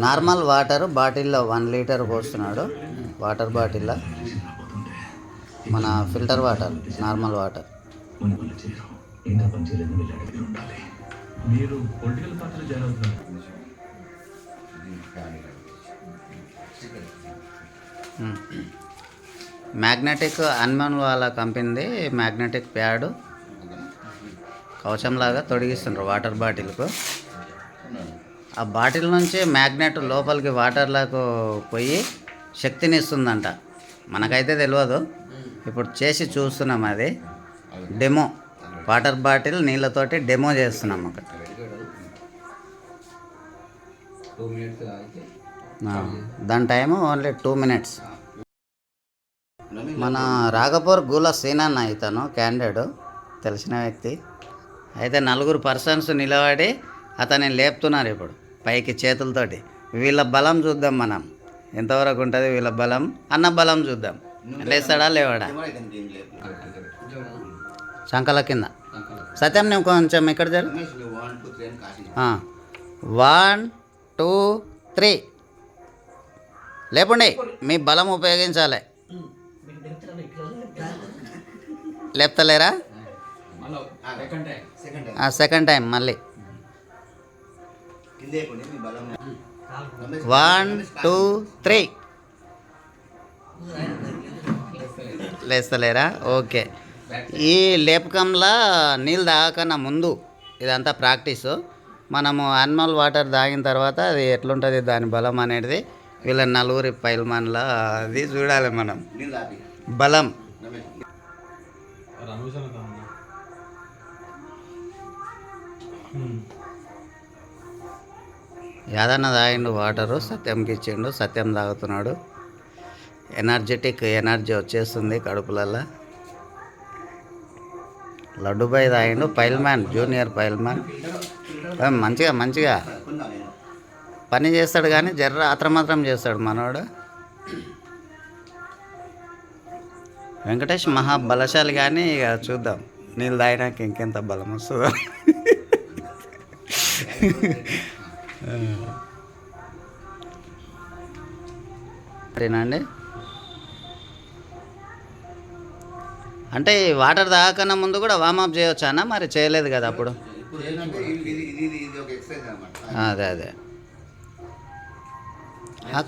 Normal water బాటిల్లో 1 litre పోస్తున్నాడు. Water బాటిల్లో మన filter water, normal water. Magnetic అన్మన్ వాళ్ళ కంపెనీది మ్యాగ్నెటిక్ ప్యాడ్ కవచంలాగా తొడిగిస్తుండ్రు వాటర్ బాటిల్కు. ఆ బాటిల్ నుంచి మ్యాగ్నెట్ లోపలికి వాటర్లకు పోయి శక్తిని ఇస్తుందంట. మనకైతే తెలియదు, ఇప్పుడు చేసి చూస్తున్నాం. అది డెమో, వాటర్ బాటిల్ నీళ్ళతోటి డెమో చేస్తున్నాం ఒకటి. దాని టైము ఓన్లీ 2 minutes. మన రాఘపూర్ గూల సీనన్న ఇతను క్యాండిడేట్, తెలిసిన వ్యక్తి. అయితే 4 persons నిలబడి అతన్ని లేపుతున్నారు ఇప్పుడు పైకి చేతులతోటి. వీళ్ళ బలం చూద్దాం మనం, ఎంతవరకు ఉంటుంది వీళ్ళ బలం. అన్న బలం చూద్దాం, లేస్తాడా లేవాడా. సంకల కింద. సత్యం నువ్వు కొంచెం ఇక్కడ జరు. 1 2 3 లేపండి, మీ బలం ఉపయోగించాలి. లేపుతలేరా? సెకండ్ టైం మళ్ళీ. 1 2 3 లేస్తలేరా? ఓకే. ఈ లేపకంలా నీళ్ళు తాగకన్నా ముందు ఇదంతా ప్రాక్టీసు. మనము యానిమల్ వాటర్ తాగిన తర్వాత అది ఎట్లుంటుంది దాని బలం అనేది వీళ్ళ 4 పైల్మాన్ల అది చూడాలి మనం. బలం యాదన్న తాగిండు వాటరు, సత్యంకి ఇచ్చిండు. సత్యం తాగుతున్నాడు. ఎనర్జీ వచ్చేస్తుంది కడుపులల్లో. లడ్డుబాయ్ తాగిండు, పైల్మాన్, జూనియర్ పైల్మాన్. మంచిగా పని చేస్తాడు, కానీ జర్ర ఆత్రమాత్రం చేస్తాడు మనోడు. వెంకటేష్ మహా బలశాలి, కానీ ఇక చూద్దాం నీళ్ళు తాగినాక ఇంకెంత బలం వస్తుందో. సరేనండి. అంటే వాటర్ తాగకన్నా ముందు కూడా వార్మప్ చేయొచ్చా అన్న? మరి చేయలేదు కదా అప్పుడు. అదే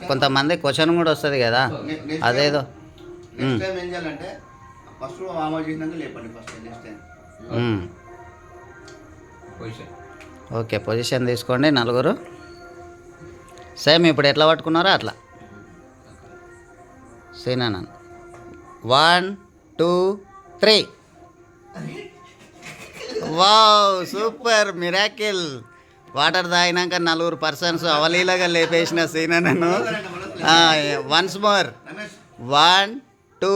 కొంతమంది క్వశ్చన్ కూడా వస్తుంది కదా, అదేదో. ఓకే, పొజిషన్ తీసుకోండి 4. సేమ్ ఇప్పుడు ఎట్లా పట్టుకున్నారో అట్లా. సీనా 1 2 3. Wow, super, miracle. వాటర్ తాగినాక 4 persons అవలీలగా లేపేసిన సీనా నన్ను. Once more. 1 2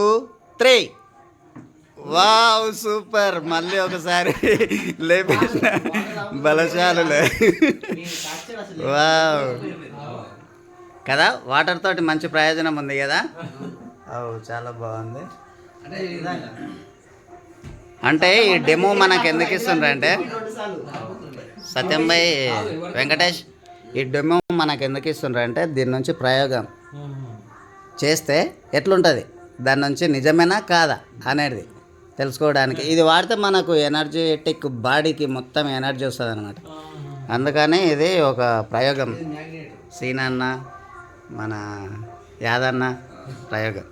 3. Wow, super. మళ్ళీ ఒకసారి లేపేసిన బలశాలులే. వావ్ కదా, వాటర్ తోటి మంచి ప్రయోజనం ఉంది కదా. చాలా బాగుంది. అంటే ఈ డెమో మనకు ఎందుకు ఇస్తుండ్రు అంటే, సత్యం భాయ్, వెంకటేష్, ఈ డెమో మనకు ఎందుకు ఇస్తుండ్రు అంటే దీని నుంచి ప్రయోగం చేస్తే ఎట్లుంటుంది, దాని నుంచి నిజమేనా కాదా అనేది తెలుసుకోవడానికి. ఇది వాడితే మనకు ఎనర్జెటిక్ బాడీకి మొత్తం ఎనర్జీ వస్తుంది అనమాట. అందుకని ఇది ఒక ప్రయోగం. సీనన్న, మన యాదన్న ప్రయోగం.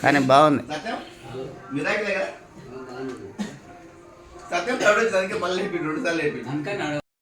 కానీ బాగుంది. సత్యం